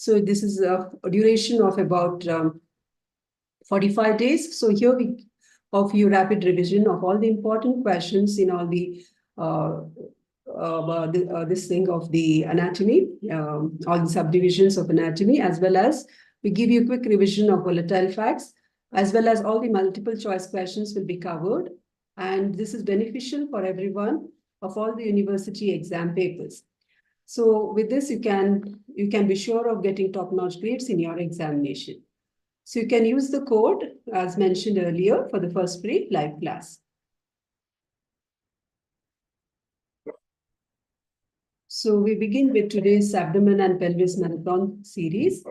So this is a duration of about 45 days. So here we offer you rapid revision of all the important questions in all the this thing of the anatomy, all the subdivisions of anatomy, as well as we give you a quick revision of volatile facts, as well as all the multiple choice questions will be covered. And this is beneficial for everyone of all the university exam papers. So with this, you can be sure of getting top-notch grades in your examination. So you can use the code as mentioned earlier for the first free live class. So we begin with today's abdomen and pelvis marathon series.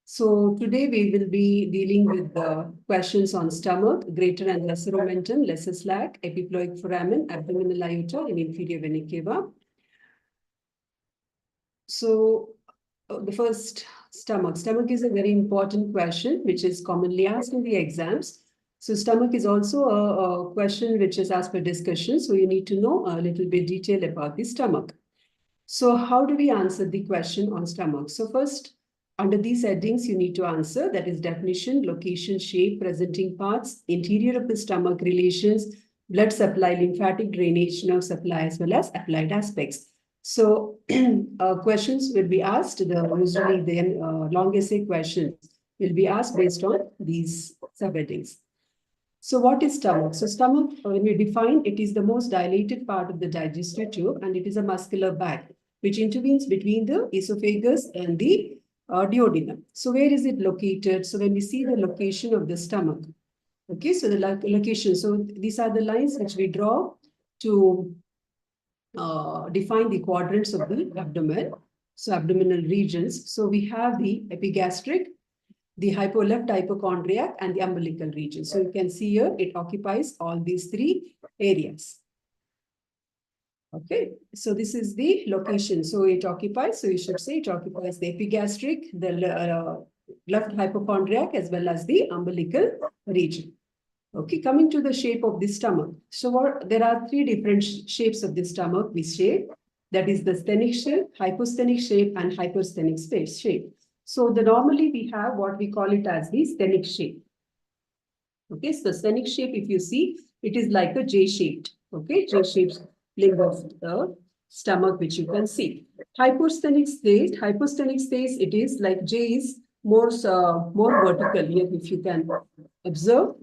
So today we will be dealing with the questions on stomach, greater and lesser omentum, lesser slack, epiploic foramen, abdominal aorta, and inferior vena cava. So the first, stomach. Stomach is a very important question which is commonly asked in the exams. So stomach is also a question which is asked for discussion. So you need to know a little bit detail about the stomach. So how do we answer the question on stomach? So first, under these headings, you need to answer, that is definition, location, shape, presenting parts, interior of the stomach, relations, blood supply, lymphatic drainage, nerve supply, as well as applied aspects. So questions will be asked, usually the long essay questions will be asked based on these subheadings. So what is stomach? So stomach, when we define, it is the most dilated part of the digestive tube, and it is a muscular bag which intervenes between the esophagus and the duodenum. So where is it located? So when we see the location of the stomach, okay, so the location, so these are the lines which we draw to define the quadrants of the abdomen, so abdominal regions. So we have the epigastric, the left hypochondriac, and the umbilical region. So you can see here, it occupies all these three areas. Okay, so this is the location. So it occupies, so you should say it occupies the epigastric, the left hypochondriac, as well as the umbilical region. Okay, coming to the shape of the stomach. So there are three different shapes of the stomach we shape. That is the sthenic shape, hyposthenic shape, and hypersthenic shape. So normally we have what we call it as the sthenic shape. Okay, so sthenic shape, if you see, it is like a J-shaped. Okay, J-shaped limb of the stomach, which you can see. Hyposthenic state, it is like J is more vertical here, if you can observe.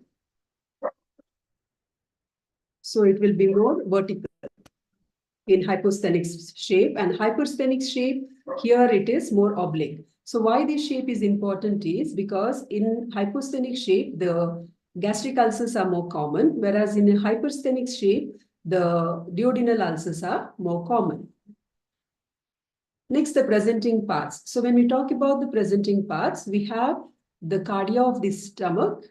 So it will be more vertical in hyposthenic shape, and hypersthenic shape, here it is more oblique. So why this shape is important is because in hyposthenic shape, the gastric ulcers are more common, whereas in a hypersthenic shape, the duodenal ulcers are more common. Next, the presenting parts. So when we talk about the presenting parts, we have the cardia of the stomach.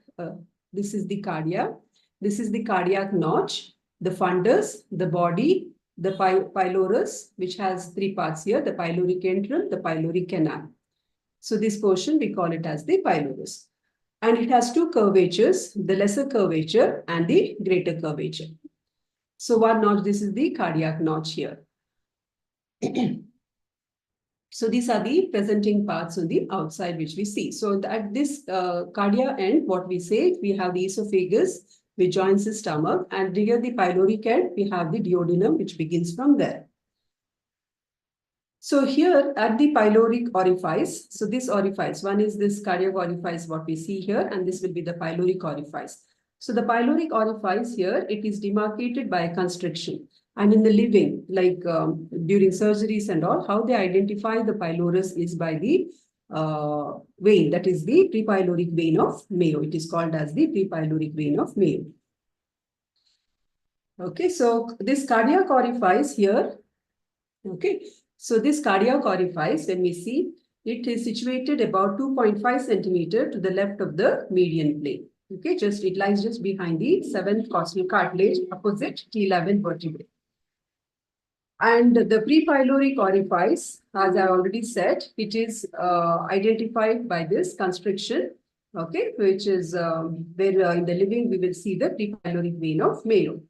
This is the cardia. This is the cardiac notch, the fundus, the body, the pylorus, which has three parts here, the pyloric antrum, the pyloric canal. So this portion, we call it as the pylorus. And it has two curvatures, the lesser curvature and the greater curvature. So one notch, this is the cardiac notch here. So these are the presenting parts on the outside, which we see. So at this cardia end, what we say, we have the esophagus, which joins the stomach, and near the pyloric end, we have the duodenum, which begins from there. So here at the pyloric orifice, so this orifice, one is this cardiac orifice, what we see here, and this will be the pyloric orifice. So the pyloric orifice here, it is demarcated by a constriction. And in the living, like during surgeries and all, how they identify the pylorus is by the vein, that is the prepyloric vein of Mayo. It is called as the prepyloric vein of Mayo. Okay, so this cardiac orifice here, okay, so this cardiac orifice, when we see, it is situated about 2.5 centimeter to the left of the median plane. Okay, it lies just behind the 7th costal cartilage opposite T11 vertebrae. And the prepyloric orifice, as I already said, it is identified by this constriction, okay, which is where in the living we will see the prepyloric vein of Mayo.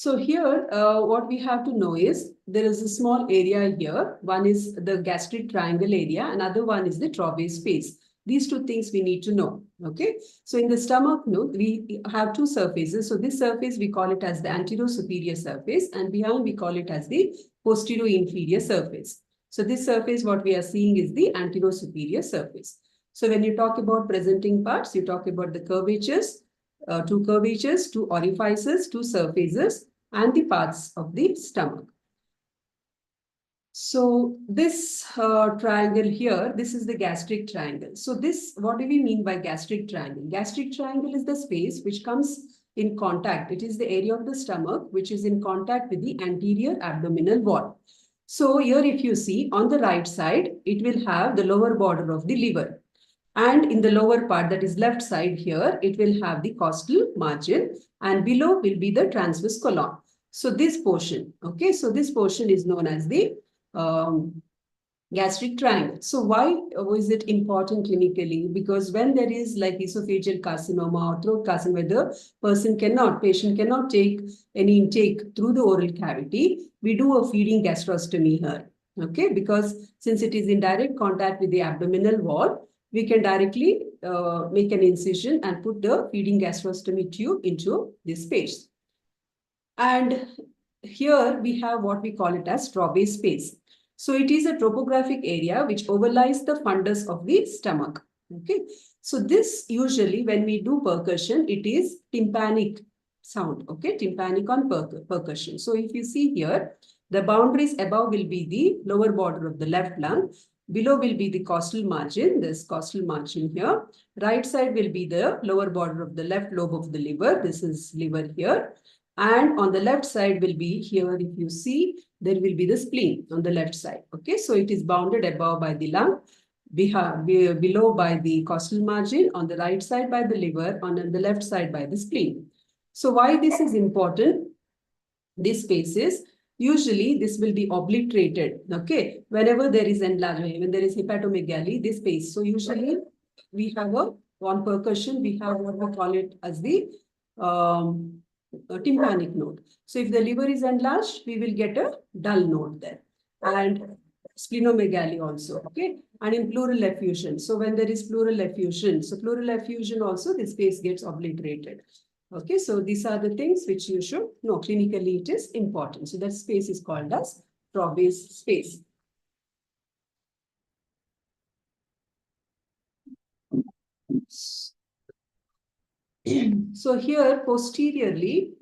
So here, what we have to know is there is a small area here. One is the gastric triangle area, another one is the trough space. These two things we need to know. Okay. So in the stomach, no, we have two surfaces. So this surface, we call it as the anterior-superior surface, and behind we call it as the posterior-inferior surface. So this surface, what we are seeing is the anterior-superior surface. So when you talk about presenting parts, you talk about the curvatures, two curvatures, two orifices, two surfaces, and the parts of the stomach. So this triangle here, this is the gastric triangle. So this, what do we mean by gastric triangle? Gastric triangle is the space which comes in contact. It is the area of the stomach which is in contact with the anterior abdominal wall. So here if you see on the right side, it will have the lower border of the liver. And in the lower part, that is left side here, it will have the costal margin, and below will be the transverse colon. So this portion, okay, so this portion is known as the gastric triangle. So why is it important clinically? Because when there is like esophageal carcinoma or throat carcinoma, where patient cannot take any intake through the oral cavity, we do a feeding gastrostomy here. Okay, because since it is in direct contact with the abdominal wall, we can directly make an incision and put the feeding gastrostomy tube into this space. And here we have what we call it as trough space. So it is a topographic area which overlies the fundus of the stomach. Okay. So this usually when we do percussion, it is tympanic sound. Okay. Tympanic on percussion. So if you see here, the boundaries above will be the lower border of the left lung. Below will be the costal margin, this costal margin here. Right side will be the lower border of the left lobe of the liver. This is liver here. And on the left side will be here, if you see, there will be the spleen on the left side. Okay, so it is bounded above by the lung, below by the costal margin, on the right side by the liver, on the left side by the spleen. So why this is important? These spaces, usually this will be obliterated. Okay, whenever there is enlargement, when there is hepatomegaly, this space. So usually we have on percussion, we have what we call it as the tympanic node. So if the liver is enlarged, we will get a dull node there. And splenomegaly also, okay? And in pleural effusion. So when there is pleural effusion, so pleural effusion also, this space gets obliterated. Okay, so these are the things which you should know. Clinically, it is important. So that space is called as trough space. So here posteriorly,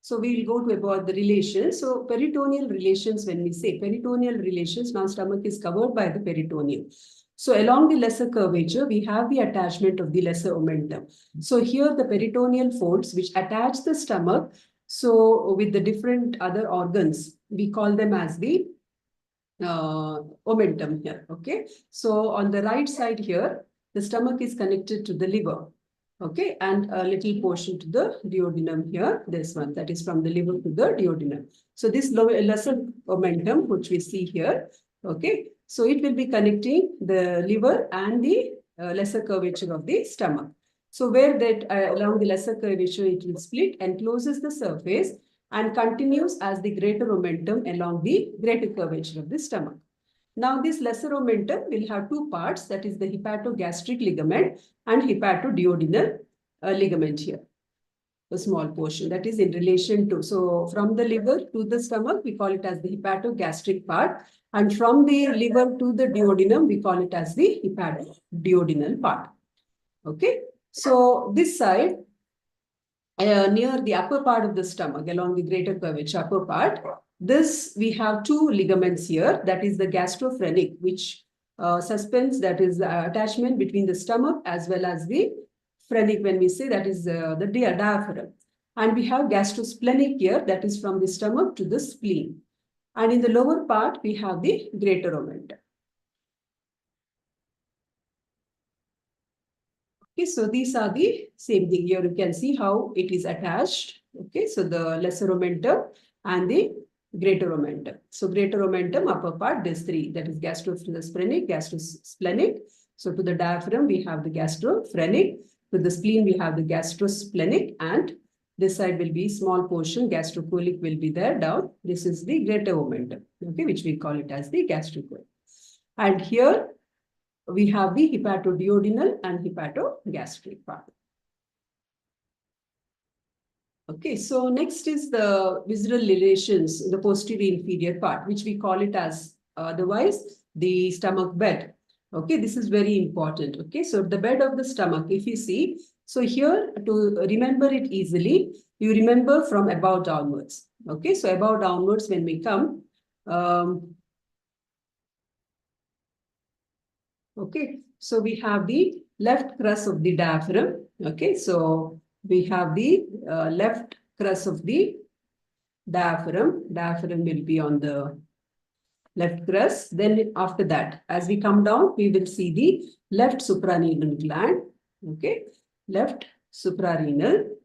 so we will go to about the relations. So peritoneal relations, when we say peritoneal relations, now stomach is covered by the peritoneum. So along the lesser curvature, we have the attachment of the lesser omentum. So here the peritoneal folds which attach the stomach, so with the different other organs, we call them as the omentum here, okay? So on the right side here, the stomach is connected to the liver. Okay, and a little portion to the duodenum here, this one, that is from the liver to the duodenum. So this lesser omentum, which we see here, okay, so it will be connecting the liver and the lesser curvature of the stomach. So where that along the lesser curvature, it will split and closes the surface and continues as the greater omentum along the greater curvature of the stomach. Now, this lesser omentum will have two parts, that is the hepatogastric ligament and hepatoduodenal ligament here, a small portion that is in relation to. So, from the liver to the stomach, we call it as the hepatogastric part, and from the liver to the duodenum, we call it as the hepatoduodenal part. Okay, so this side, near the upper part of the stomach, along the greater curvature upper part, this we have two ligaments here, that is the gastrophrenic, which suspends, that is the attachment between the stomach as well as the phrenic, when we say that is the diaphragm. And we have gastrosplenic here, that is from the stomach to the spleen. And in the lower part, we have the greater omentum. Okay, so these are the same thing. Here you can see how it is attached. Okay, so the lesser omentum and the greater omentum. So greater omentum, upper part, these three, that is gastrosplenic, gastrosplenic. So to the diaphragm, we have the gastrophrenic. To the spleen, we have the gastrosplenic, and This side will be small portion, gastrocolic will be there down. This is the greater omentum, okay, which we call it as the gastrocolic. And here we have the hepatoduodenal and hepatogastric part. Okay, so next is the visceral relations in the posterior inferior part, which we call it as otherwise the stomach bed. Okay, this is very important. Okay, so the bed of the stomach, if you see, so here to remember it easily, you remember from above downwards. Okay, so above downwards when we come, okay, so we have the left crus of the diaphragm. Okay, so we have the left crus of the diaphragm. Diaphragm will be on the left crus. Then after that, as we come down, we will see the left suprarenal gland. Okay, left suprarenal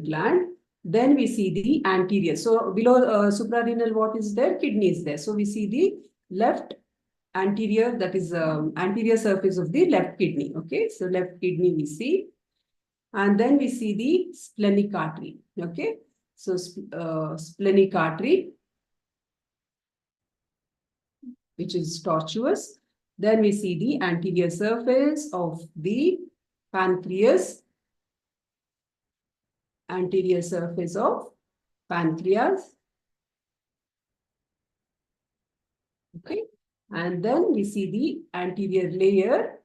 gland. Then we see the anterior. So below suprarenal, what is there? Kidney is there. So we see the left anterior, that is anterior surface of the left kidney. Okay, so left kidney we see. And then we see the splenic artery. Okay, so splenic artery, which is tortuous. Then we see the anterior surface of the pancreas. Anterior surface of pancreas. Okay, and then we see the anterior layer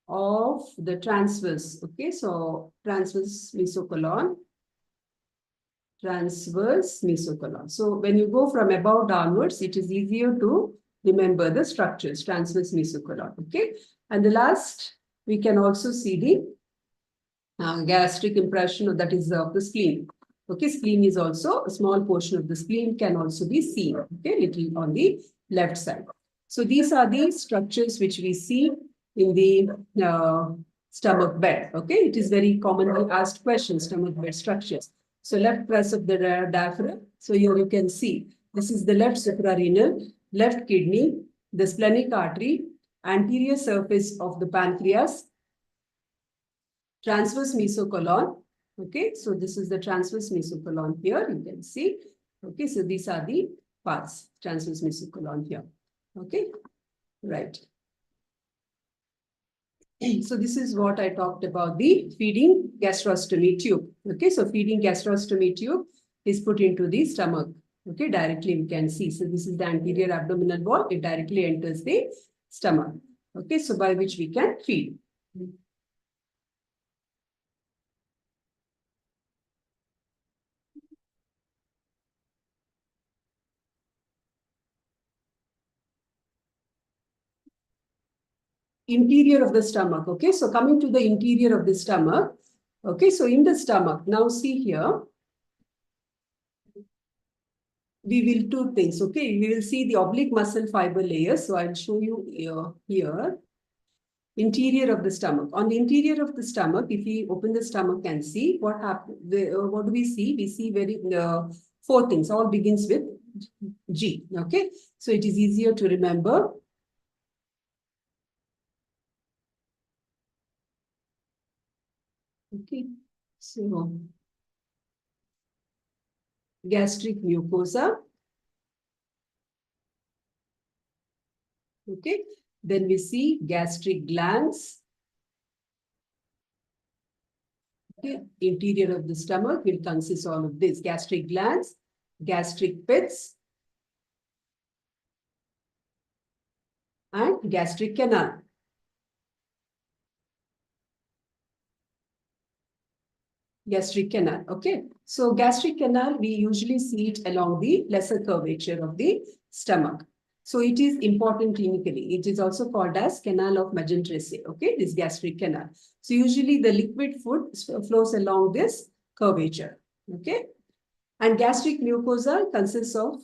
of the transverse. Okay, so transverse mesocolon. Transverse mesocolon. So when you go from above downwards, it is easier to remember the structures, transverse mesocolon. Okay, and the last, we can also see the gastric impression, that is of the spleen. Okay, spleen is also a small portion of the spleen can also be seen. Okay, little on the left side. So these are the structures which we see in the stomach bed. Okay, it is very commonly asked question, stomach bed structures. So left crus of the diaphragm. So here you can see this is the left suprarenal, left kidney, the splenic artery, anterior surface of the pancreas, transverse mesocolon. Okay, so this is the transverse mesocolon here, you can see. Okay, so these are the parts, transverse mesocolon here. Okay, right. So this is what I talked about, the feeding gastrostomy tube. Okay, so feeding gastrostomy tube is put into the stomach. Okay, directly we can see. So this is the anterior abdominal wall. It directly enters the stomach. Okay, so by which we can feed. Interior of the stomach. Okay, so coming to the interior of the stomach. Okay, so in the stomach, now see here, we will two things. Okay, we will see the oblique muscle fiber layer. So I'll show you here. Interior of the stomach. On the interior of the stomach, if we open the stomach and see what happens, what do we see? We see very four things. All begins with G. Okay, so it is easier to remember. Okay, so gastric mucosa. Okay, then we see gastric glands. Okay, interior of the stomach will consist all of this: gastric glands, gastric pits, and gastric canal. Gastric canal. Okay, so gastric canal, we usually see it along the lesser curvature of the stomach. So it is important clinically. It is also called as canal of Magentresse. Okay, this gastric canal. So usually the liquid food flows along this curvature. Okay, and gastric mucosa consists of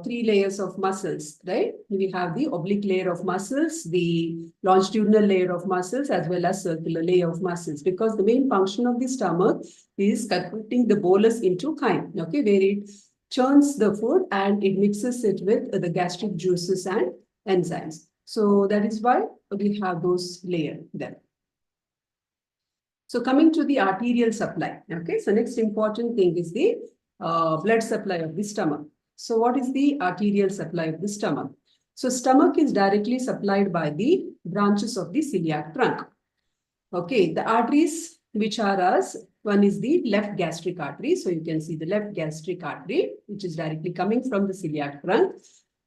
three layers of muscles, right? We have the oblique layer of muscles, the longitudinal layer of muscles, as well as circular layer of muscles, because the main function of the stomach is converting the bolus into chyme, okay, where it churns the food and it mixes it with the gastric juices and enzymes. So that is why we have those layers there. So coming to the arterial supply. Okay, so next important thing is the blood supply of the stomach. So what is the arterial supply of the stomach? So stomach is directly supplied by the branches of the celiac trunk. Okay, the arteries which are as one is the left gastric artery. So you can see the left gastric artery, which is directly coming from the celiac trunk.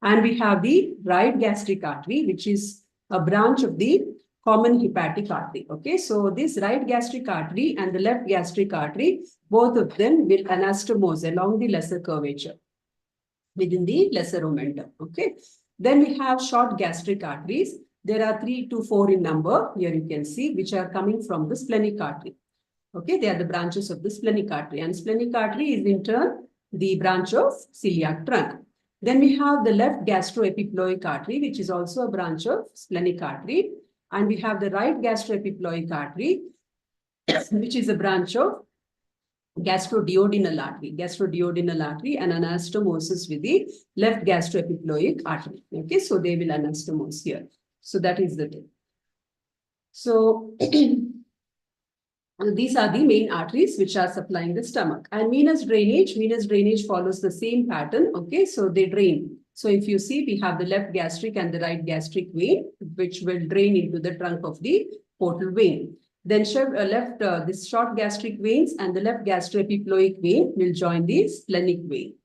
And we have the right gastric artery, which is a branch of the common hepatic artery. Okay, so this right gastric artery and the left gastric artery, both of them will anastomose along the lesser curvature within the lesser omentum. Okay, then we have short gastric arteries. There are 3 to 4 in number. Here you can see which are coming from the splenic artery. Okay, they are the branches of the splenic artery, and splenic artery is in turn the branch of celiac trunk. Then we have the left gastroepiploic artery, which is also a branch of splenic artery. And we have the right gastroepiploic artery, which is a branch of gastroduodenal artery and anastomosis with the left gastroepiploic artery. Okay, so they will anastomose here. So that is the thing. So these are the main arteries which are supplying the stomach. And venous drainage follows the same pattern. Okay, so they drain. So if you see, we have the left gastric and the right gastric vein, which will drain into the trunk of the portal vein. Then this short gastric veins and the left gastroepiploic vein will join the splenic vein.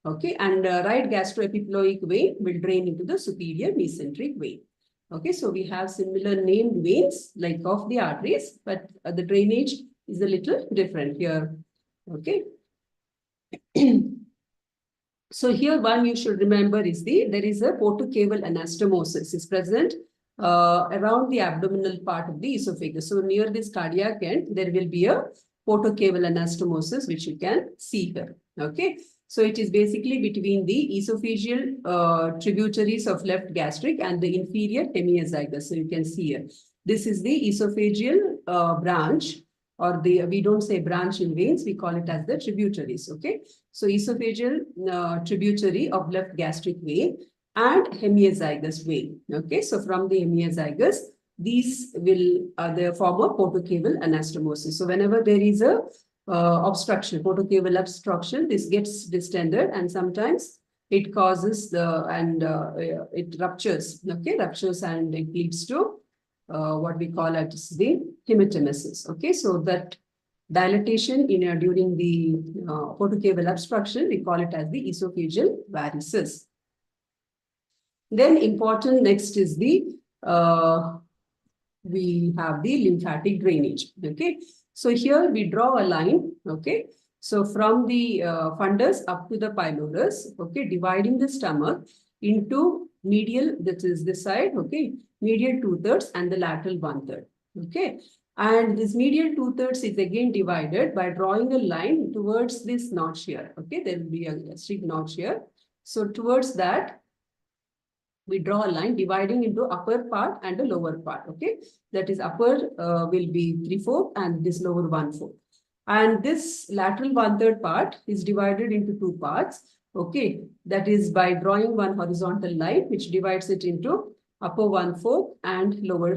Okay, and right gastroepiploic vein will drain into the superior mesenteric vein. Okay, so we have similar named veins like of the arteries, but the drainage is a little different here. Okay. So here one you should remember is there is a portocaval anastomosis is present around the abdominal part of the esophagus. So near this cardiac end, there will be a portocaval anastomosis, which you can see here. Okay. So it is basically between the esophageal tributaries of left gastric and the inferior hemiazygos. So you can see here. This is the esophageal branch, or we don't say branch in veins, we call it as the tributaries. Okay. So esophageal tributary of left gastric vein and hemiazygos vein. Okay. So from the hemiazygos, these will they form a portocaval anastomosis. So whenever there is a obstruction, portocaval obstruction, this gets distended, and sometimes it causes it ruptures. Okay, ruptures, and it leads to what we call as the hematemesis. Okay, so that dilatation during the portocaval obstruction, we call it as the esophageal varices. Then important next is we have the lymphatic drainage. Okay. So here we draw a line, okay. So from the fundus up to the pylorus, okay, dividing the stomach into medial, that is this side, okay, medial 2/3 and the lateral 1/3, okay. And this medial 2/3 is again divided by drawing a line towards this notch here, okay. There will be a gastric notch here. So towards that, we draw a line dividing into upper part and the lower part. Okay, that is upper will be 3/4 and this lower 1/4. And this lateral 1/3 part is divided into 2 parts. Okay, that is by drawing one horizontal line which divides it into upper 1/4 and lower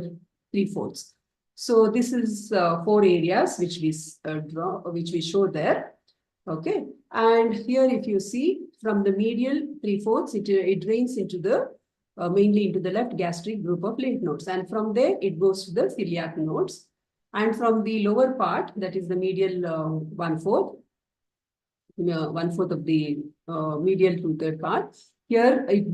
3/4. So this is 4 areas which we which we show there. Okay, and here if you see from the medial 3/4, it drains into the mainly into the left gastric group of lymph nodes, and from there it goes to the celiac nodes, and from the lower part, that is the medial 1/4, 1/4 of the medial 2/3 part, here it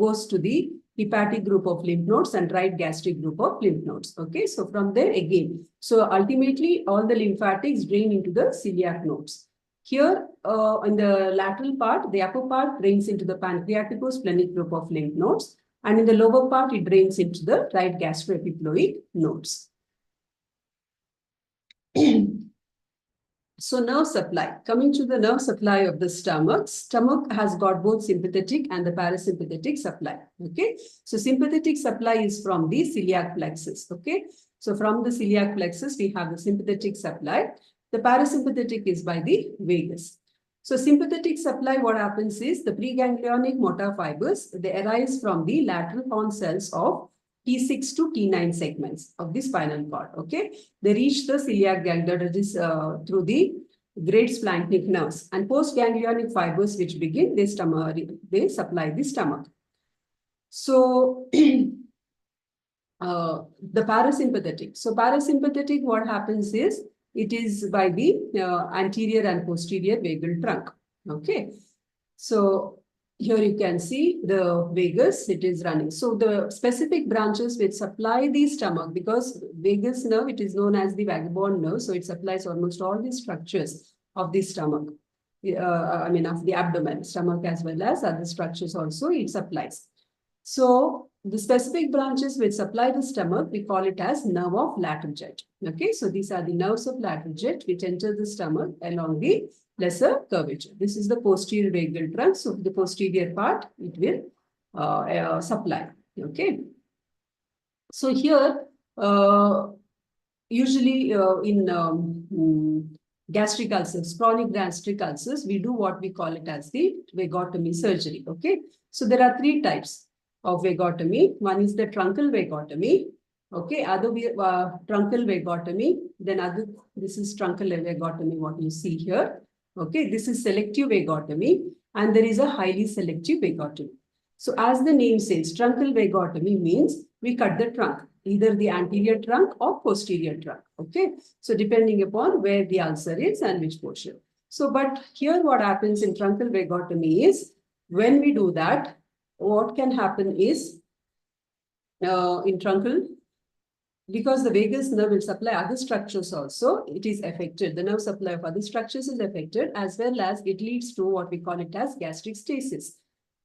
goes to the hepatic group of lymph nodes and right gastric group of lymph nodes. Okay, so from there again, so ultimately all the lymphatics drain into the celiac nodes. Here in the lateral part, the upper part drains into the pancreatico-splenic group of lymph nodes, and in the lower part, it drains into the right gastroepiploic nodes. So nerve supply. Coming to the nerve supply of the stomach, stomach has got both sympathetic and the parasympathetic supply. Okay, so sympathetic supply is from the celiac plexus. Okay, so from the celiac plexus, we have the sympathetic supply. The parasympathetic is by the vagus. So sympathetic supply, what happens is the preganglionic motor fibers, they arise from the lateral horn cells of T6 to T9 segments of the spinal cord. Okay, they reach the celiac ganglia, that is through the great splanchnic nerves, and postganglionic fibers which begin they supply the stomach. So the parasympathetic. So parasympathetic, what happens is it is by the anterior and posterior vagal trunk. Okay, so here you can see the vagus, it is running. So the specific branches which supply the stomach, because vagus nerve, it is known as the vagabond nerve, so it supplies almost all the structures of the stomach. I mean, of the abdomen, stomach as well as other structures also it supplies. So the specific branches which supply the stomach, we call it as nerve of lateral jet. Okay, so these are the nerves of lateral jet which enter the stomach along the lesser curvature. This is the posterior vagal trunk. So the posterior part, it will supply. Okay. So here, usually in gastric ulcers, chronic gastric ulcers, we do what we call it as the vagotomy surgery. Okay. So there are 3 types of vagotomy. One is the truncal vagotomy. Okay, other truncal vagotomy. Then this is truncal vagotomy, what you see here. Okay, this is selective vagotomy, and there is a highly selective vagotomy. So as the name says, truncal vagotomy means we cut the trunk, either the anterior trunk or posterior trunk. Okay, so depending upon where the ulcer is and which portion. So, but here what happens in truncal vagotomy is, when we do that, what can happen is, in truncal, because the vagus nerve will supply other structures also, it is affected. The nerve supply of other structures is affected, as well as it leads to what we call it as gastric stasis.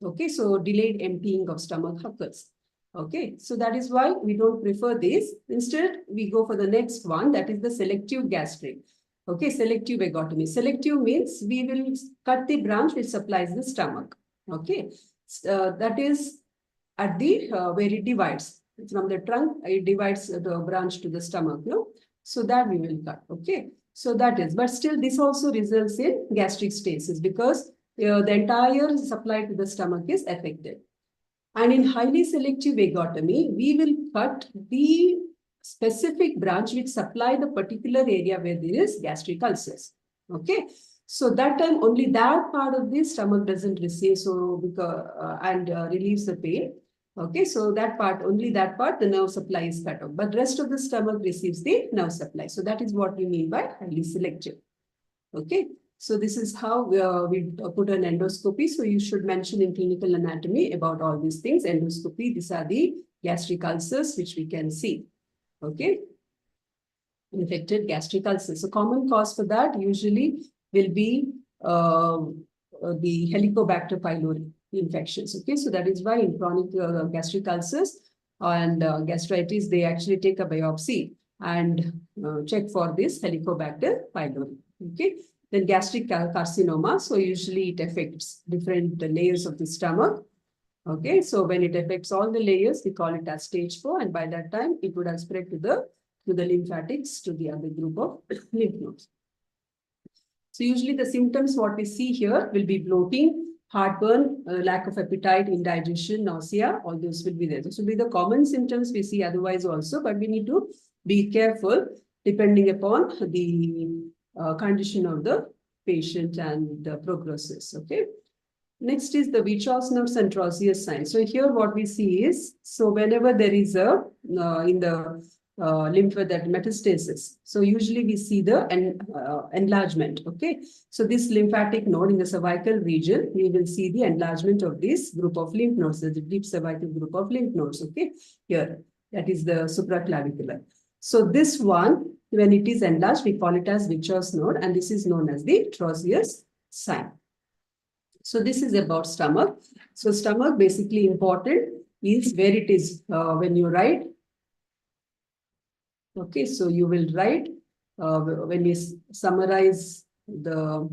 Okay, so delayed emptying of stomach occurs. Okay, so that is why we don't prefer this. Instead, we go for the next one, that is the selective gastric. Okay, selective vagotomy. Selective means we will cut the branch which supplies the stomach. Okay, that is at the where it divides. From the trunk, it divides the branch to the stomach, no? So that we will cut, okay? So that is, but still this also results in gastric stasis, because the entire supply to the stomach is affected. And in highly selective vagotomy, we will cut the specific branch which supply the particular area where there is gastric ulcers, okay? So that time only that part of the stomach doesn't receive, so because relieves the pain. Okay, so that part, only that part, the nerve supply is cut off, but rest of the stomach receives the nerve supply. So that is what we mean by highly selective. Okay, so this is how we put an endoscopy. So you should mention in clinical anatomy about all these things. Endoscopy, these are the gastric ulcers which we can see. Okay, infected gastric ulcers. So common cause for that usually will be the Helicobacter pylori infections. Okay, so that is why in chronic gastric ulcers and gastritis, they actually take a biopsy and check for this Helicobacter pylori. Okay, then gastric carcinoma. So usually it affects different layers of the stomach. Okay, so when it affects all the layers, we call it as stage 4, and by that time it would have spread to the lymphatics, to the other group of lymph nodes. So usually the symptoms what we see here will be bloating, heartburn, lack of appetite, indigestion, nausea, all those will be there. This will be the common symptoms we see otherwise also, but we need to be careful depending upon the condition of the patient and the prognosis. Okay. Next is the Vichos nerve centrosseous sign. So here what we see is, so whenever there is a, in the lymph that metastasis. So usually we see the enlargement. Okay. So this lymphatic node in the cervical region, we will see the enlargement of this group of lymph nodes, the deep cervical group of lymph nodes. Okay. Here, that is the supraclavicular. So this one, when it is enlarged, we call it as Vichos node, and this is known as the Trozius sign. So this is about stomach. So stomach basically important is where it is when you write. Okay, so you will write when we summarize the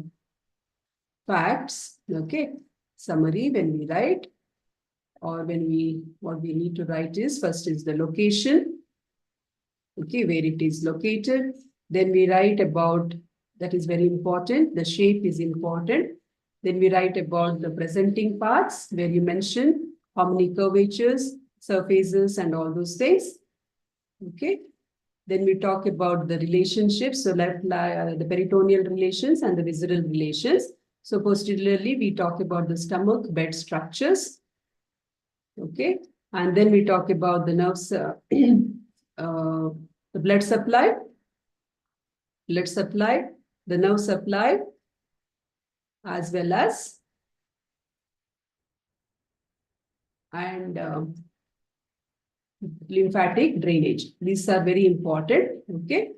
facts. Okay, summary when we write, or when we, what we need to write is, first is the location. Okay, where it is located. Then we write about, that is very important, the shape is important. Then we write about the presenting parts, where you mention how many curvatures, surfaces and all those things. Okay. Then we talk about the relationships. So the peritoneal relations and the visceral relations. So posteriorly, we talk about the stomach bed structures. Okay. And then we talk about the nerves, the blood supply, the nerve supply, as well as lymphatic drainage. These are very important. Okay.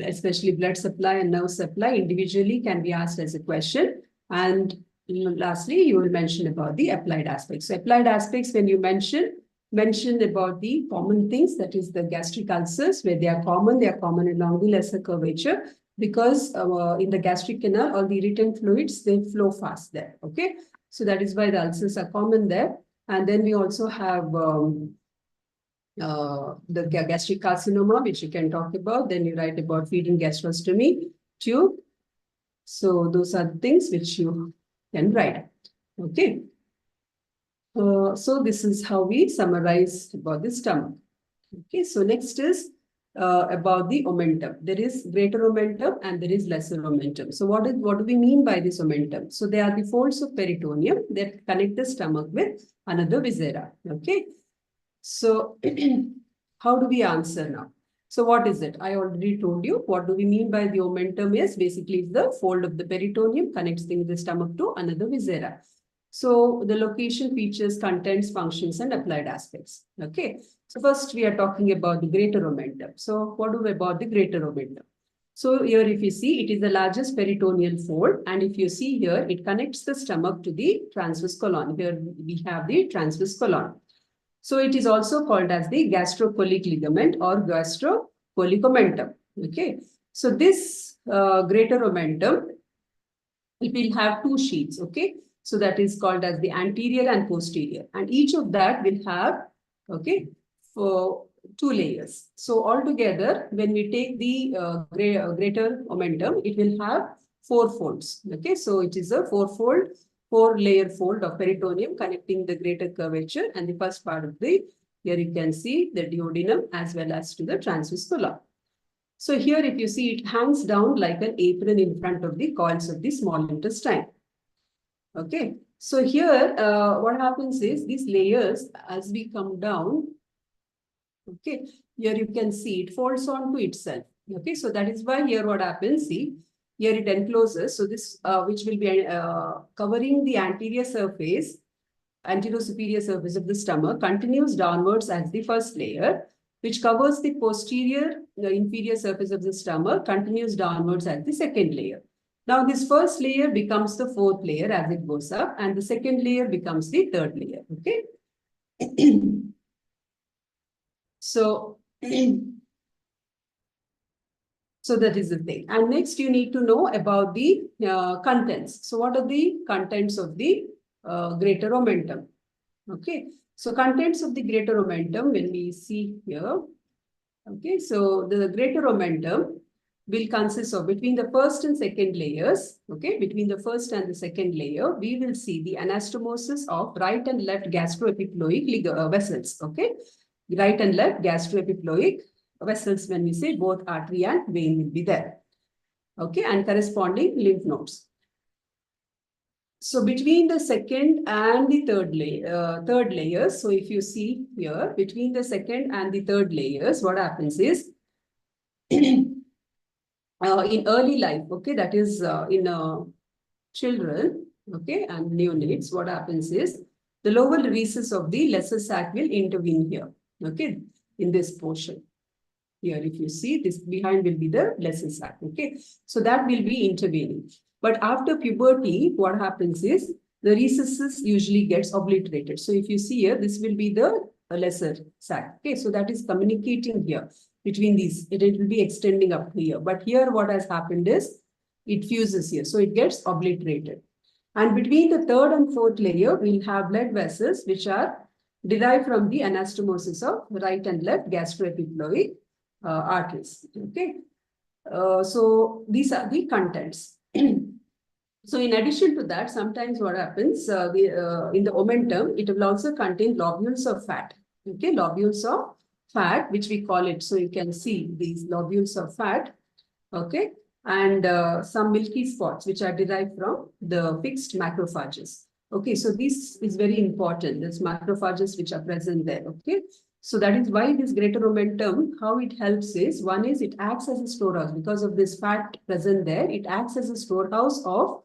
Especially blood supply and nerve supply individually can be asked as a question. And lastly, you will mention about the applied aspects. So applied aspects, when you mention about the common things, that is the gastric ulcers, where they are common along the lesser curvature, because in the gastric canal, all the irritant fluids, they flow fast there. Okay. So that is why the ulcers are common there. And then we also have the gastric carcinoma, which you can talk about. Then you write about feeding gastrostomy tube. So those are the things which you can write. Okay. So this is how we summarize about the stomach. Okay. So next is about the omentum. There is greater omentum and there is lesser omentum. So what do we mean by this omentum? So they are the folds of peritoneum that connect the stomach with another viscera. Okay. So how do we answer now? So what is it? I already told you. What do we mean by the omentum is basically the fold of the peritoneum connecting the stomach to another viscera. So the location, features, contents, functions, and applied aspects. Okay. So first we are talking about the greater omentum. So what do we about the greater omentum? So here if you see, it is the largest peritoneal fold. And if you see here, it connects the stomach to the transverse colon. Here we have the transverse colon. So it is also called as the gastrocolic ligament or gastrocolic omentum. Okay. So this greater omentum, it will have two sheets. Okay. So that is called as the anterior and posterior. And each of that will have, okay, for two layers. So altogether, when we take the greater omentum, it will have four folds. Okay. So it is a four-layer fold of peritoneum connecting the greater curvature, and the first part of the, here you can see the duodenum as well as to the transverse colon. So here if you see, it hangs down like an apron in front of the coils of the small intestine. Okay. So here what happens is these layers, as we come down, okay, here you can see it folds onto itself. Okay. So that is why here what happens, see, here it encloses. So this, which will be covering the anterior superior surface of the stomach, continues downwards as the first layer, which covers the posterior, the inferior surface of the stomach, continues downwards as the second layer. Now this first layer becomes the fourth layer as it goes up, and the second layer becomes the third layer. Okay. So so that is the thing. And next you need to know about the contents. So what are the contents of the greater omentum? Okay. So contents of the greater omentum, when we see here, okay, so the greater omentum will consist of, between the first and second layers, okay, between the first and the second layer, we will see the anastomosis of right and left gastroepiploic vessels, okay, right and left gastroepiploic vessels. When we say both artery and vein will be there, okay, and corresponding lymph nodes. So between the second and the third layers, so if you see here, between the second and the third layers, what happens is, in early life, okay, that is in children, okay, and neonates, what happens is, the lower recess of the lesser sac will intervene here, okay, in this portion. Here, if you see, this behind will be the lesser sac, okay, so that will be intervening. But after puberty, what happens is, the recesses usually gets obliterated. So if you see here, this will be the lesser sac, okay, so that is communicating here between these, it will be extending up here. But here what has happened is, it fuses here, so it gets obliterated. And between the third and fourth layer, we'll have blood vessels, which are derived from the anastomosis of right and left gastroepiploic arteries. Okay. So these are the contents. So in addition to that, sometimes what happens in the omentum, it will also contain lobules of fat. Okay, lobules of fat, which we call it. So you can see these lobules of fat. Okay, and some milky spots which are derived from the fixed macrophages. Okay, so this is very important. There's macrophages which are present there. Okay, so that is why this greater momentum, how it helps is, one is it acts as a storehouse because of this fat present there. It acts as a storehouse of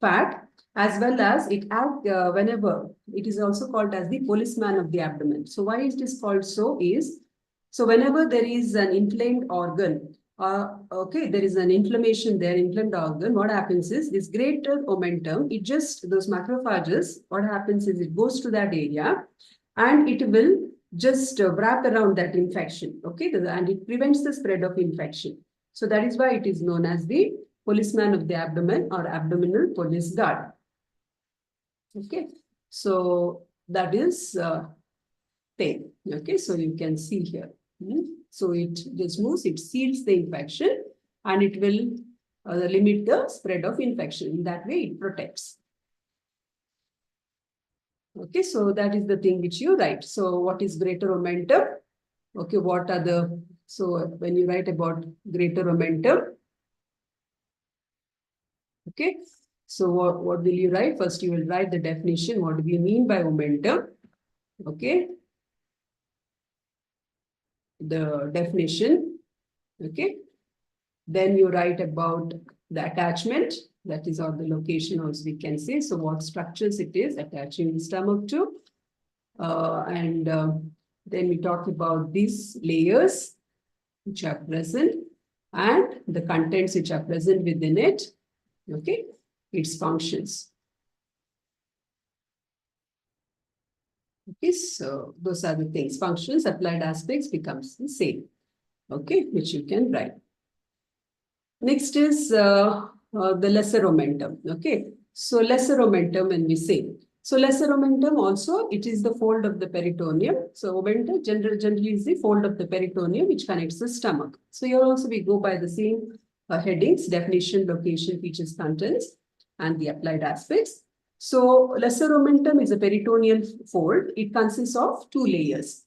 fat, as well as it acts whenever it is also called as the policeman of the abdomen. So why it is called so is, so whenever there is an inflamed organ, okay, there is an inflammation there, inflamed organ, what happens is this greater momentum, it just, those macrophages, what happens is it goes to that area and it will just wrap around that infection, okay, and it prevents the spread of infection. So that is why it is known as the policeman of the abdomen or abdominal police guard. Okay, so that is pain. Okay, so you can see here. So it just moves, it seals the infection and it will limit the spread of infection. In that way, it protects. Okay, so that is the thing which you write. So what is greater momentum? Okay, what are the, so when you write about greater momentum, okay, so what will you write? First, you will write the definition. What do we mean by momentum? Okay, the definition. Okay, then you write about the attachment, that is, or the location also we can say. So what structures it is attaching the stomach to. Then we talk about these layers which are present and the contents which are present within it. Okay, its functions. Okay, so those are the things. Functions, applied aspects becomes the same. Okay, which you can write. Next is the lesser momentum. Okay, so lesser momentum when we say. So lesser momentum also, it is the fold of the peritoneum. So momentum generally is the fold of the peritoneum which connects the stomach. So here also we go by the same headings: definition, location, features, contents, and the applied aspects. So lesser momentum is a peritoneal fold. It consists of two layers.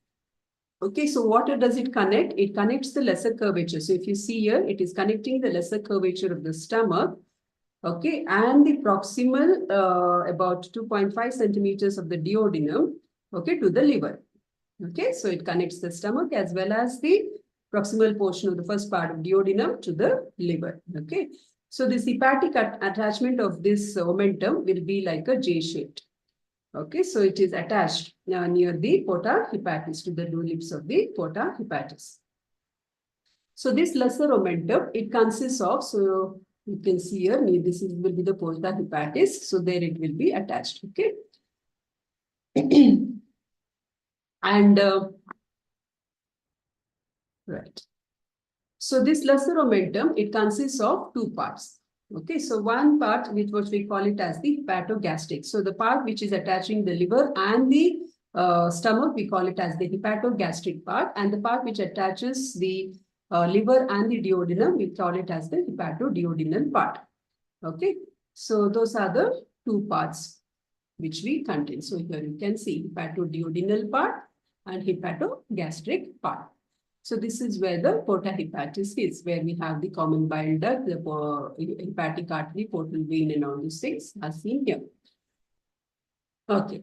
Okay, so what does it connect? It connects the lesser curvature. So if you see here, it is connecting the lesser curvature of the stomach, okay, and the proximal about 2.5 centimeters of the duodenum, okay, to the liver. Okay, so it connects the stomach as well as the proximal portion of the first part of duodenum to the liver. Okay, so this hepatic attachment of this momentum will be like a J-shaped. Okay, so it is attached near the porta hepatis, to the two lips of the porta hepatis. So this lesser momentum, it consists of, so you can see here, this will be the porta hepatis. So there it will be attached. Okay. And right. So this lesser momentum, it consists of two parts. Okay, so one part which we call it as the hepatogastric. So the part which is attaching the liver and the stomach, we call it as the hepatogastric part, and the part which attaches the liver and the duodenum, we call it as the hepatoduodenal part. Okay, so those are the two parts which we contain. So here you can see hepatoduodenal part and hepatogastric part. So this is where the porta hepatis is, where we have the common bile duct, the hepatic artery, portal vein, and all these things are seen here. Okay,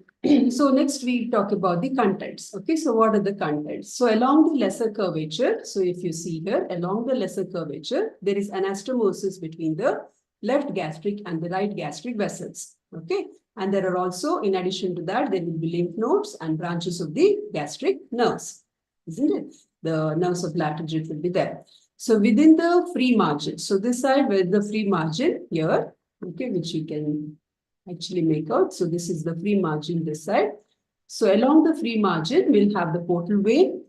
so next we talk about the contents. Okay, so what are the contents? So along the lesser curvature, so if you see here, along the lesser curvature, there is anastomosis between the left gastric and the right gastric vessels. Okay, and there are also, in addition to that, there will be lymph nodes and branches of the gastric nerves, isn't it? The nerves of lateral will be there. So within the free margin, so this side where the free margin here, okay, which you can actually make out. So this is the free margin this side. So along the free margin, we'll have the portal vein.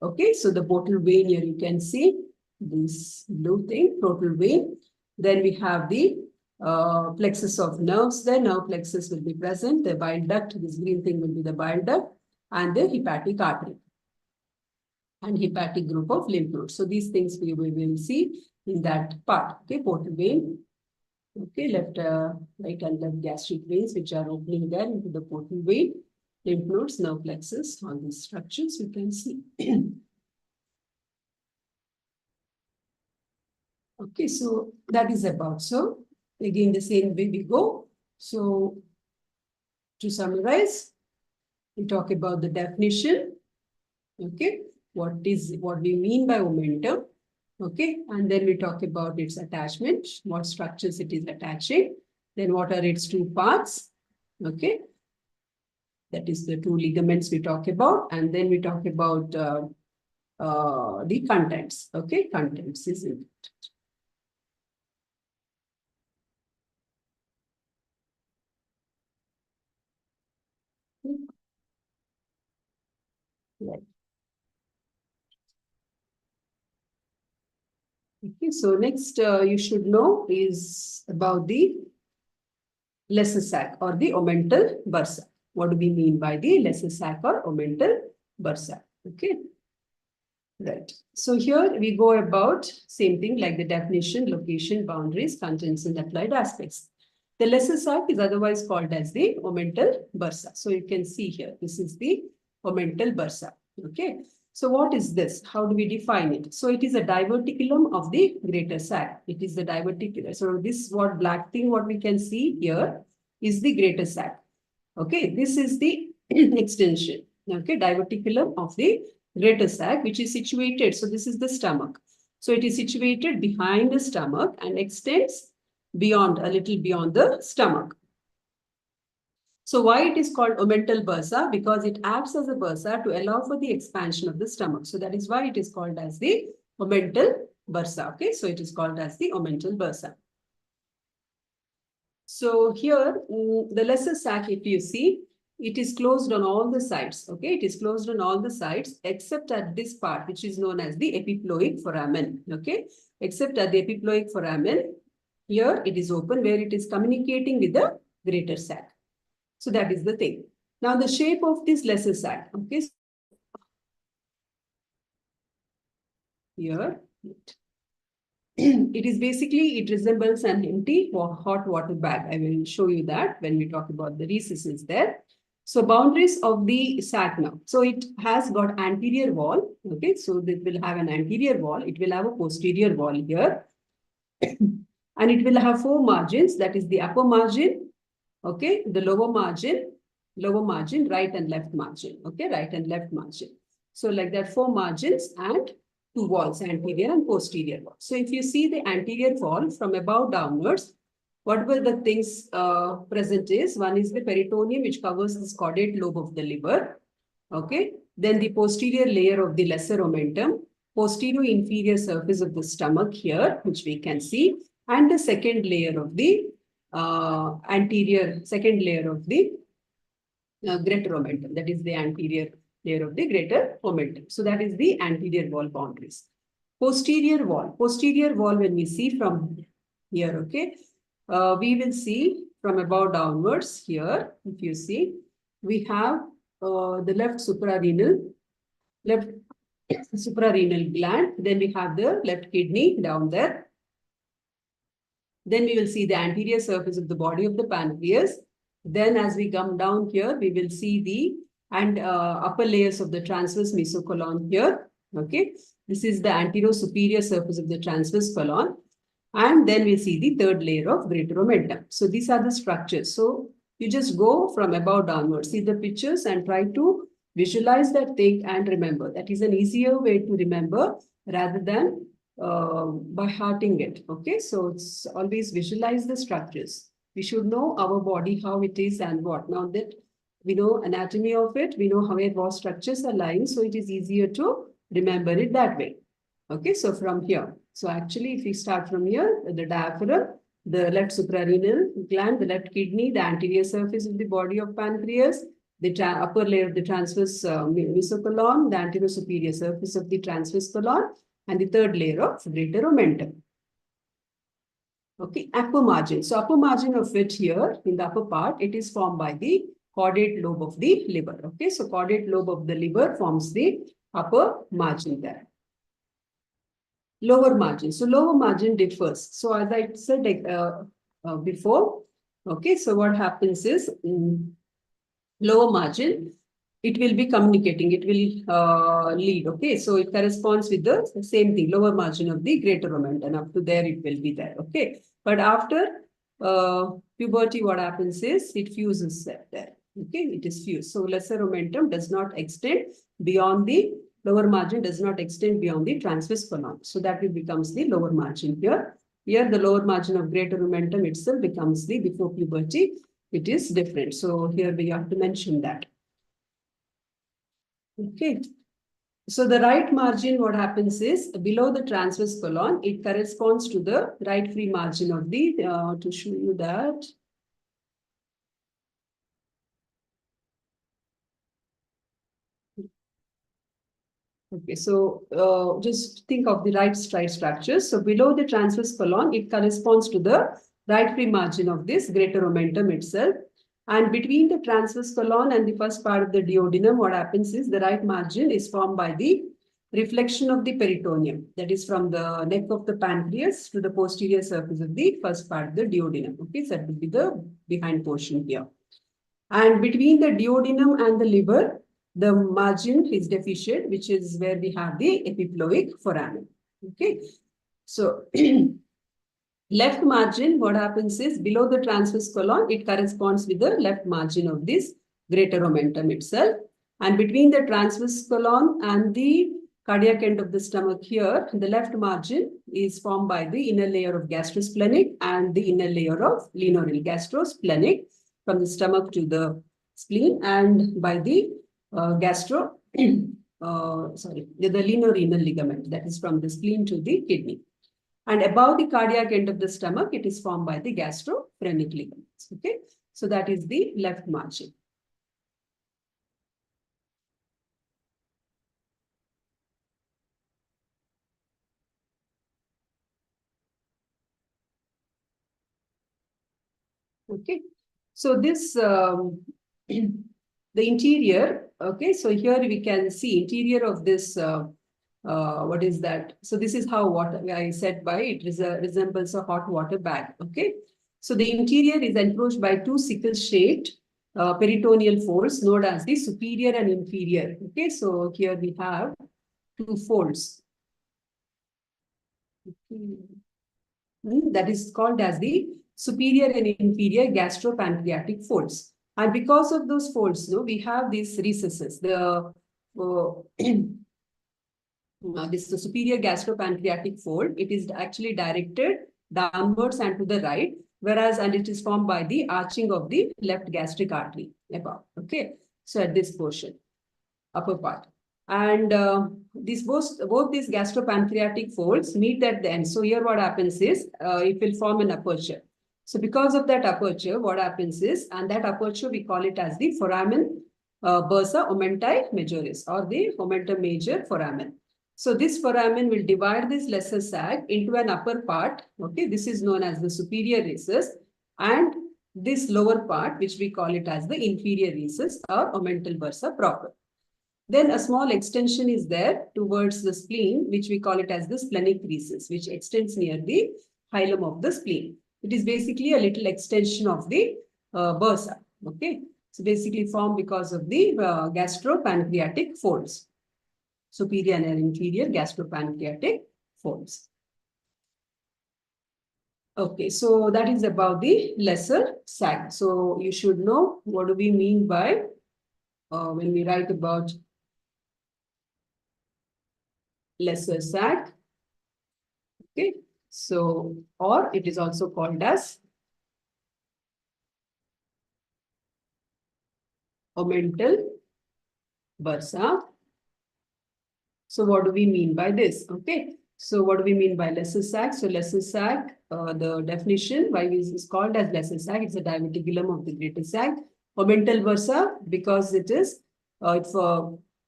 Okay, so the portal vein here you can see this blue thing, portal vein. Then we have the plexus of nerves there. Nerve plexus will be present. The bile duct, this green thing will be the bile duct, and the hepatic artery and hepatic group of lymph nodes. So these things we will see in that part. Okay, portal vein. Okay, left, right and left gastric veins which are opening there into the portal vein. lymph nodes, nerve plexus, all these structures you can see. Okay, so that is about. So again, the same way we go. So to summarize, we talk about the definition. Okay, what we mean by momentum. Okay, and then we talk about its attachment, what structures it is attaching, then what are its two parts. Okay, that is the two ligaments we talk about, and then we talk about the contents. Okay, contents, isn't it? Right. Okay, so next you should know is about the lesser sac or the omental bursa. What do we mean by the lesser sac or omental bursa? Okay, right. So here we go about same thing like the definition, location, boundaries, contents, and applied aspects. The lesser sac is otherwise called as the omental bursa. So you can see here, this is the omental bursa. Okay. So what is this? How do we define it? So it is a diverticulum of the greater sac. It is the diverticulum. So this what black thing, what we can see here is the greater sac. Okay, this is the extension. Okay, diverticulum of the greater sac, which is situated. So this is the stomach. So it is situated behind the stomach and extends beyond, a little beyond the stomach. So why it is called omental bursa? Because it acts as a bursa to allow for the expansion of the stomach. So that is why it is called as the omental bursa. Okay, so it is called as the omental bursa. So here, the lesser sac, if you see, it is closed on all the sides. Okay, it is closed on all the sides except at this part, which is known as the epiploic foramen. Okay, except at the epiploic foramen, here it is open where it is communicating with the greater sac. So that is the thing. Now the shape of this lesser sac. Okay, here. It is basically, it resembles an empty hot water bag. I will show you that when we talk about the recesses there. So boundaries of the sac now. So it has got anterior wall. Okay, so it will have an anterior wall. It will have a posterior wall here. And it will have four margins. That is the upper margin. Okay, the lower margin, right and left margin. Okay, right and left margin. So like that, four margins and two walls, anterior and posterior wall. So if you see the anterior wall from above downwards, what were the things present is, one is the peritoneum, which covers this caudate lobe of the liver. Okay, then the posterior layer of the lesser omentum, posterior inferior surface of the stomach here, which we can see, and the second layer of the second layer of the greater omentum. That is the anterior layer of the greater omentum. So that is the anterior wall boundaries. Posterior wall when we see from here, okay, we will see from above downwards here, if you see, we have the left suprarenal gland, then we have the left kidney down there. Then we will see the anterior surface of the body of the pancreas. Then as we come down here, we will see the upper layers of the transverse mesocolon here. Okay, this is the anterior superior surface of the transverse colon. And then we see the third layer of greater omentum. So these are the structures. So you just go from above downwards, see the pictures and try to visualize that thing and remember. That is an easier way to remember rather than by hearting it. Okay, so it's always visualize the structures. We should know our body, how it is and what. Now that we know anatomy of it, we know how what structures are lying, so it is easier to remember it that way. Okay, so from here. So actually, if we start from here, the diaphragm, the left suprarenal gland, the left kidney, the anterior surface of the body of pancreas, the upper layer of the transverse mesocolon, the anterior superior surface of the transverse colon, and the third layer of greater omentum. Okay, upper margin. So upper margin of it here, in the upper part, it is formed by the caudate lobe of the liver. Okay, so caudate lobe of the liver forms the upper margin there. Lower margin. So lower margin differs. So as I said before, okay, so what happens is, lower margin, it will be communicating, it will lead. Okay, so it corresponds with the same thing, lower margin of the greater omentum. Up to there, it will be there. Okay, but after puberty, what happens is it fuses there. Okay, it is fused. So lesser omentum does not extend beyond the lower margin, does not extend beyond the transverse column. So that it becomes the lower margin here. Here, the lower margin of greater omentum itself becomes the before puberty. It is different. So here we have to mention that. Okay. So the right margin, what happens is below the transverse colon, it corresponds to the right free margin of the, to show you that. Okay, so just think of the right stride structure. So below the transverse colon, it corresponds to the right free margin of this greater omentum itself. And between the transverse colon and the first part of the duodenum, what happens is the right margin is formed by the reflection of the peritoneum. That is from the neck of the pancreas to the posterior surface of the first part of the duodenum. Okay, so that would be the behind portion here. And between the duodenum and the liver, the margin is deficient, which is where we have the epiploic foramen. Okay, so left margin, what happens is below the transverse colon, it corresponds with the left margin of this greater omentum itself. And between the transverse colon and the cardiac end of the stomach here, the left margin is formed by the inner layer of gastrosplenic and the inner layer of lineal gastrosplenic from the stomach to the spleen, and by the the linear-renal ligament, that is from the spleen to the kidney. And above the cardiac end of the stomach, it is formed by the gastrophrenic ligaments. Okay, so that is the left margin. Okay, so this the interior. Okay, so here we can see interior of this. What is that? So this is how water, I said by it resembles a hot water bag. Okay, so the interior is enclosed by two sickle-shaped peritoneal folds known as the superior and inferior. Okay, so here we have two folds. That is called as the superior and inferior gastropancreatic folds. And because of those folds, we have these recesses. The this is the superior gastropancreatic fold. It is actually directed downwards and to the right, whereas and it is formed by the arching of the left gastric artery above. Okay, so at this portion, upper part. And both these gastropancreatic folds meet at the end. So here what happens is it will form an aperture. So because of that aperture, what happens is, and that aperture we call it as the foramen bursa omenti majoris, or the omentum major foramen. So this foramen will divide this lesser sac into an upper part. Okay, this is known as the superior recess, and this lower part, which we call it as the inferior recess or omental bursa proper. Then a small extension is there towards the spleen, which we call it as the splenic recess, which extends near the hilum of the spleen. It is basically a little extension of the bursa. Okay, so basically formed because of the gastropancreatic folds, superior and inferior gastropancreatic folds. Okay, so that is about the lesser sac. So you should know what do we mean by when we write about lesser sac. Okay, so or it is also called as omental bursa. So what do we mean by this? Okay, so what do we mean by lesser sac? So lesser sac, the definition why it is called as lesser sac, it's a diverticulum of the greater sac. Omental bursa because it is it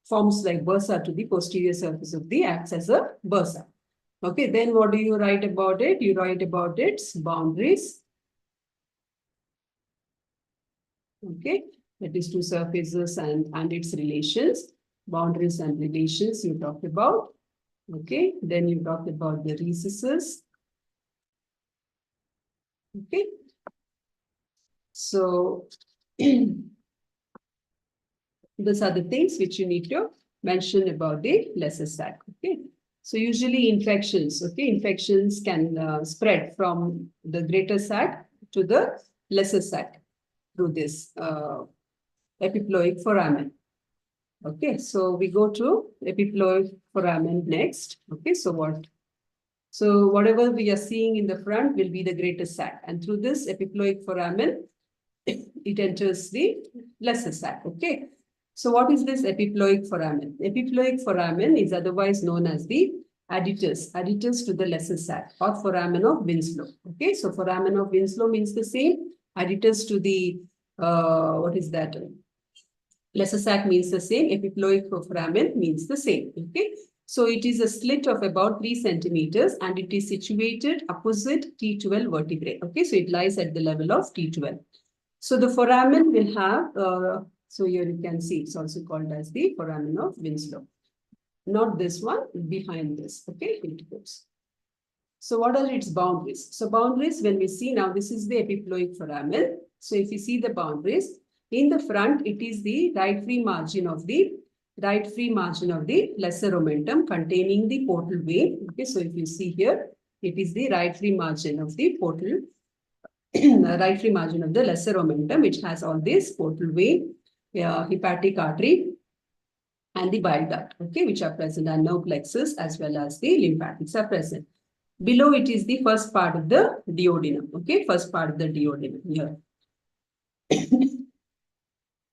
forms like bursa to the posterior surface of the acts as a bursa. Okay, then what do you write about it? You write about its boundaries. Okay, that is two surfaces and its relations, boundaries and relations you talked about. Okay, then you talked about the recesses. Okay, so those are the things which you need to mention about the lesser sac. Okay. So usually infections, okay, infections can spread from the greater sac to the lesser sac through this epiploic foramen. Okay, so we go to epiploic foramen next. Okay, so whatever we are seeing in the front will be the greater sac, and through this epiploic foramen, it enters the lesser sac. Okay, so what is this epiploic foramen? Epiploic foramen is otherwise known as the adductus to the lesser sac, or foramen of Winslow. Okay, so foramen of Winslow means the same. Adductus to the what is that? Lesser sac means the same. Epiploic foramen means the same. Okay, so it is a slit of about 3 centimeters, and it is situated opposite T12 vertebrae. Okay, so it lies at the level of T12. So the foramen will have, so here you can see it's also called as the foramen of Winslow. Not this one, behind this. Okay, it goes. So what are its boundaries? So boundaries, when we see now, this is the epiploic foramen. So if you see the boundaries, in the front, it is the right free margin of the lesser omentum containing the portal vein. Okay, so if you see here, it is the right free margin of the portal, right free margin of the lesser omentum, which has all this portal vein, hepatic artery, and the bile duct, okay, which are present, and nerve plexus as well as the lymphatics are present. Below it is the first part of the duodenum, okay, first part of the duodenum here.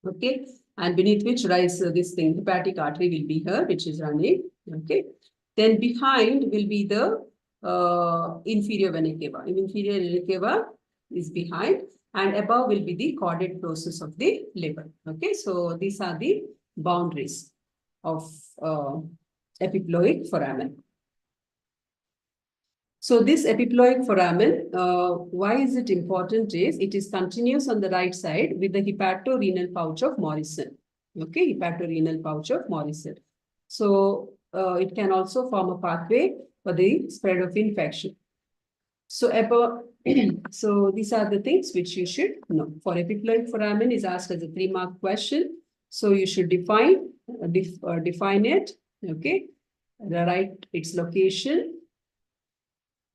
Okay, and beneath which lies this thing, hepatic artery will be here, which is running. Okay, then behind will be the inferior vena cava. Inferior vena cava is behind, and above will be the chordate process of the liver. Okay, so these are the boundaries of epiploic foramen. So this epiploic foramen, why is it important is it is continuous on the right side with the hepatorenal pouch of Morrison. Okay, hepatorenal pouch of Morrison. So it can also form a pathway for the spread of infection. So so these are the things which you should know. For epiploic foramen is asked as a 3-mark question. So you should define it. Okay, write its location,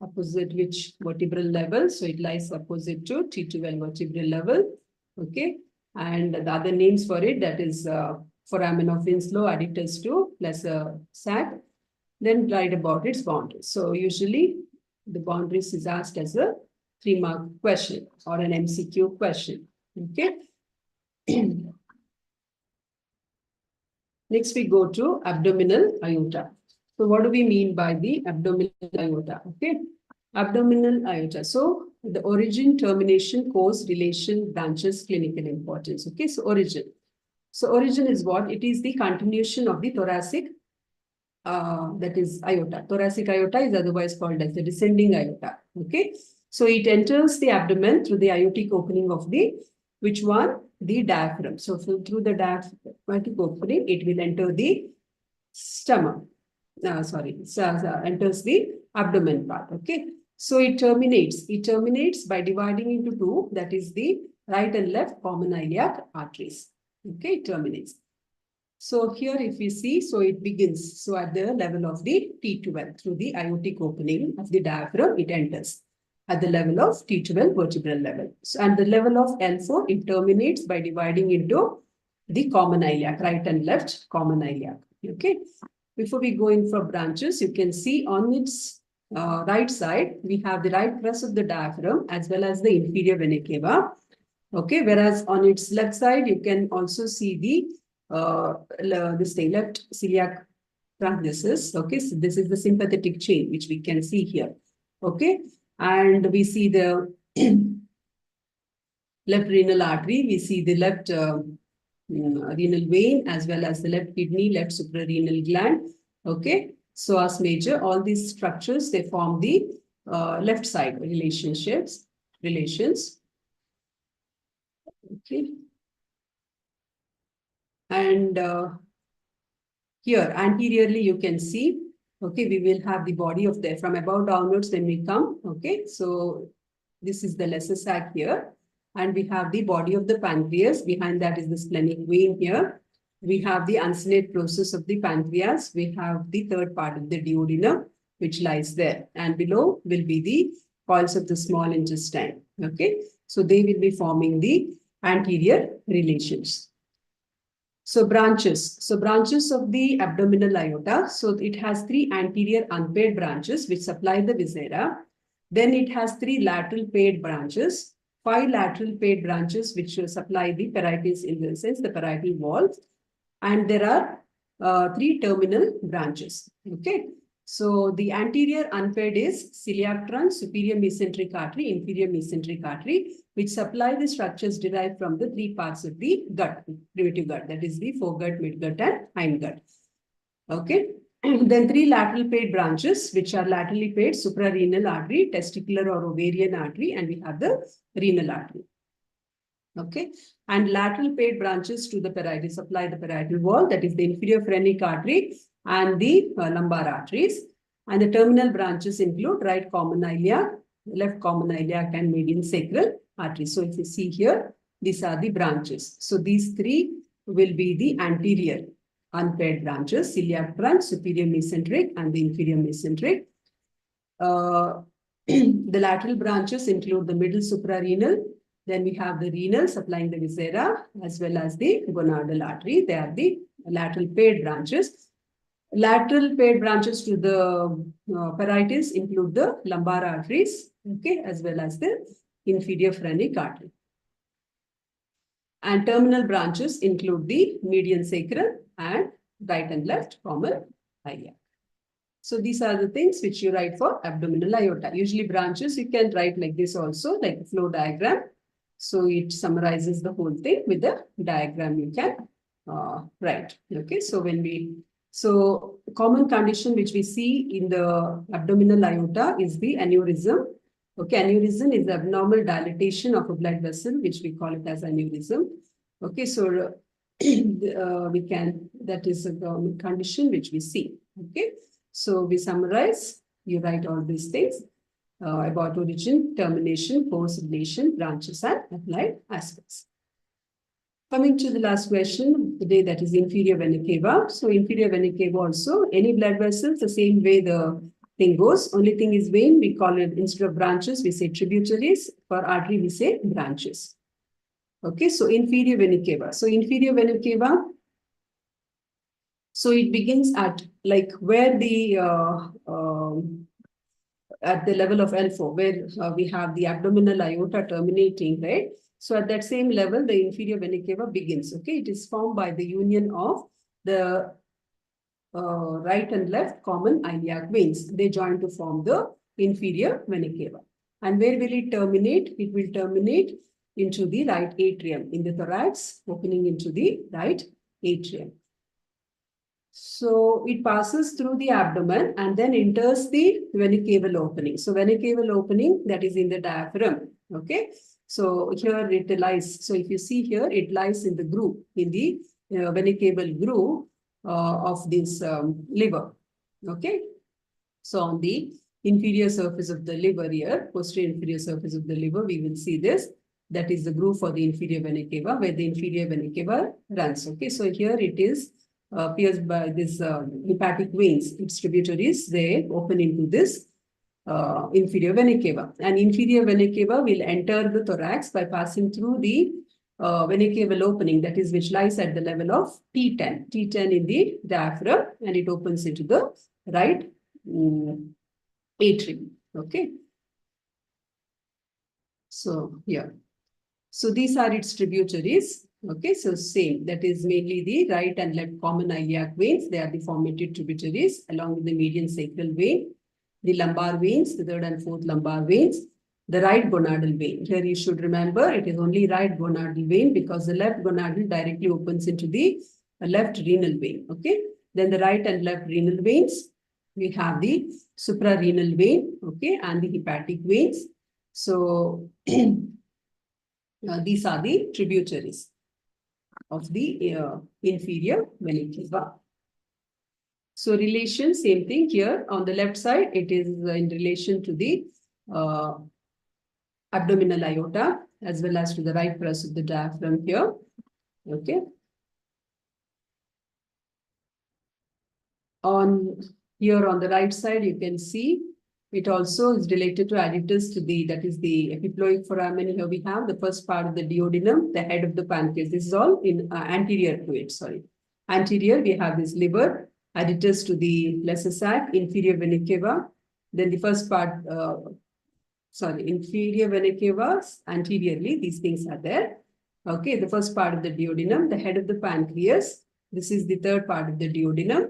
opposite which vertebral level. So it lies opposite to T12 vertebral level. Okay. And the other names for it, that is foramen of Winslow, adductus to lesser sac. Then write about its boundaries. So usually the boundaries is asked as a 3-mark question or an MCQ question. Okay. Next we go to abdominal aorta. So what do we mean by the abdominal aorta? Okay, abdominal aorta. So the origin, termination, course, relation, branches, clinical importance. Okay, so origin. So origin is what? It is the continuation of the thoracic, that is aorta. Thoracic aorta is otherwise called as the descending aorta. Okay, so it enters the abdomen through the aortic opening of the, which one? The diaphragm. So through the diaphragmatic opening, it will enter the stomach. Enters the abdomen part. Okay, so it terminates by dividing into 2, that is the right and left common iliac arteries. Okay, it terminates. So here if you see, so it begins, so at the level of the T12 through the aortic opening of the diaphragm, it enters at the level of T12 vertebral level. So at the level of L4, it terminates by dividing into the common iliac, right and left common iliac. Okay. Before we go in for branches, you can see on its right side, we have the right crest of the diaphragm as well as the inferior vena cava. Okay, whereas on its left side, you can also see the left celiac transversus. Okay, so this is the sympathetic chain which we can see here. Okay, and we see the left renal artery, we see the left renal vein as well as the left kidney, left suprarenal gland. Okay, psoas major, all these structures, they form the left side relations. Okay, and here anteriorly you can see, okay, we will have the body of the, from above downwards when we come. Okay, so this is the lesser sac here, and we have the body of the pancreas. Behind that is the splenic vein here. we have the uncinate process of the pancreas. We have the third part of the duodenum, which lies there. And below will be the coils of the small intestine. Okay. So they will be forming the anterior relations. So branches. So branches of the abdominal aorta. So it has three anterior unpaired branches which supply the viscera. Then it has three lateral paired branches, five lateral paired branches which supply the parietes, in the sense the parietal walls. And there are three terminal branches. Okay. So the anterior unpaired is celiac trunk, superior mesenteric artery, inferior mesenteric artery, which supply the structures derived from the three parts of the gut, primitive gut, that is the foregut, midgut, and hindgut. Okay. Then three lateral paired branches, which are laterally paired suprarenal artery, testicular or ovarian artery, and we have the renal artery. Okay. And lateral paired branches to the parietal supply the parietal wall, that is the inferior phrenic artery and the lumbar arteries. And the terminal branches include right common iliac, left common iliac, and median sacral artery. So if you see here, these are the branches. So these three will be the anterior unpaired branches, celiac trunk, superior mesenteric, and the inferior mesenteric. The lateral branches include the middle suprarenal. Then we have the renal supplying the viscera as well as the gonadal artery. They are the lateral paired branches. Lateral paired branches to the parietes include the lumbar arteries, okay, as well as the inferior phrenic artery. And terminal branches include the median sacral and right and left common iliac. So these are the things which you write for abdominal aorta. Usually branches you can write like this also, like a flow diagram. So it summarizes the whole thing with the diagram you can write. Okay, so common condition which we see in the abdominal aorta is the aneurysm. Okay, aneurysm is the abnormal dilatation of a blood vessel, which we call it as aneurysm. Okay, so that is a common condition which we see. Okay, so we summarize, you write all these things about origin, termination, course, relation, branches, and applied aspects. Coming to the last question of the day, that is inferior vena cava. So inferior vena cava also, any blood vessels, the same way the thing goes. Only thing is vein, we call it, instead of branches, we say tributaries. For artery, we say branches. Okay, so inferior vena cava. So inferior vena cava, so it begins at like where the at the level of L4, where we have the abdominal aorta terminating, right? So at that same level, the inferior vena cava begins. Okay, it is formed by the union of the right and left common iliac veins. They join to form the inferior vena cava. And where will it terminate? It will terminate into the right atrium, in the thorax, opening into the right atrium. So it passes through the abdomen and then enters the vena caval opening. So vena caval opening, that is in the diaphragm. Okay. So here it lies. So if you see here, it lies in the groove, in the vena caval groove of this liver. Okay. So on the inferior surface of the liver here, posterior inferior surface of the liver, we will see this. That is the groove for the inferior vena cava, where the inferior vena cava runs. Okay. So here it is pierced by this hepatic veins. Its tributaries, they open into this inferior vena cava. And inferior vena cava will enter the thorax by passing through the vena caval opening, that is, which lies at the level of T10. T10 in the diaphragm, and it opens into the right atrium. Okay. So here. So these are its tributaries. Okay, so same. That is mainly the right and left common iliac veins. They are the formative tributaries along with the median sacral vein, the lumbar veins, the third and fourth lumbar veins, the right gonadal vein. Here you should remember it is only right gonadal vein because the left gonadal directly opens into the left renal vein. Okay, then the right and left renal veins. We have the suprarenal vein, okay, and the hepatic veins. So these are the tributaries of the inferior vena cava. So relation, same thing here. On the left side, it is in relation to the abdominal aorta as well as to the right press of the diaphragm here. Okay. on here on the right side, you can see it also is related to additives to that is the epiploic foramen. Here we have the first part of the duodenum, the head of the pancreas. This is all in anterior to it, sorry. Anterior, we have this liver, additives to the lesser sac, inferior vena cava. Then the first part, inferior vena cava, anteriorly, these things are there. Okay, the first part of the duodenum, the head of the pancreas. This is the third part of the duodenum,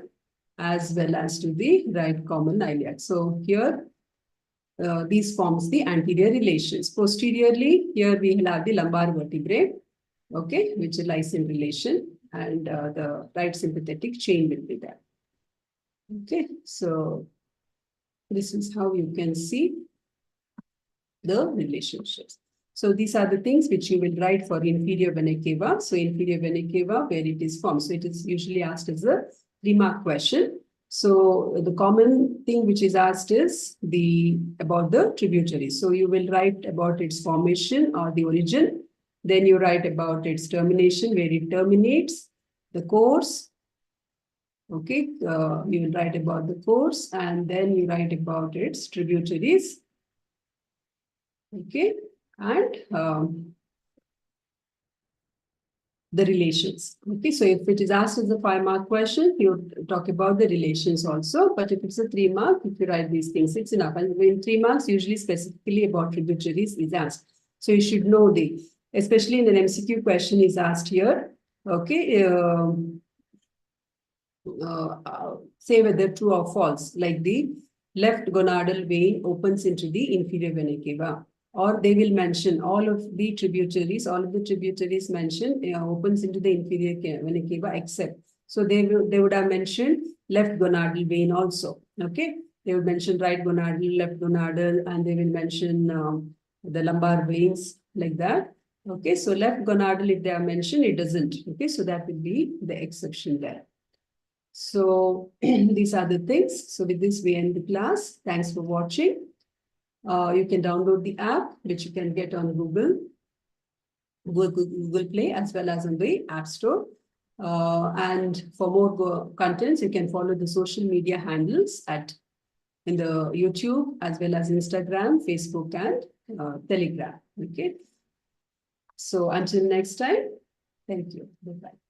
as well as to the right common iliac. So here, these forms the anterior relations. Posteriorly, here we will have the lumbar vertebrae, okay, which lies in relation, and the right sympathetic chain will be there. Okay, so this is how you can see the relationships. So these are the things which you will write for inferior vena cava. So inferior vena cava, where it is formed. So it is usually asked as a 3-mark question. So the common thing which is asked is about the tributary. So you will write about its formation or the origin. Then you write about its termination, where it terminates, the course. Okay, you will write about the course, and then you write about its tributaries. Okay, and the relations. Okay, so if it is asked as a 5-mark question, you talk about the relations also. But if it's a 3-mark, if you write these things, it's enough. And in 3 marks, usually specifically about tributaries is asked. So you should know especially in an MCQ question is asked here. Okay, say whether true or false, like the left gonadal vein opens into the inferior vena cava. Or they will mention all of the tributaries mentioned opens into the inferior vena cava except. So they would have mentioned left gonadal vein also. Okay, they would mention right gonadal, left gonadal, and they will mention the lumbar veins like that. Okay, so left gonadal, if they are mentioned, it doesn't. Okay, so that will be the exception there. So these are the things. So with this, we end the class. Thanks for watching. You can download the app, which you can get on Google Play, as well as on the App Store. And for more contents, you can follow the social media handles in the YouTube, as well as Instagram, Facebook, and Telegram. Okay. So until next time, thank you. Bye-bye.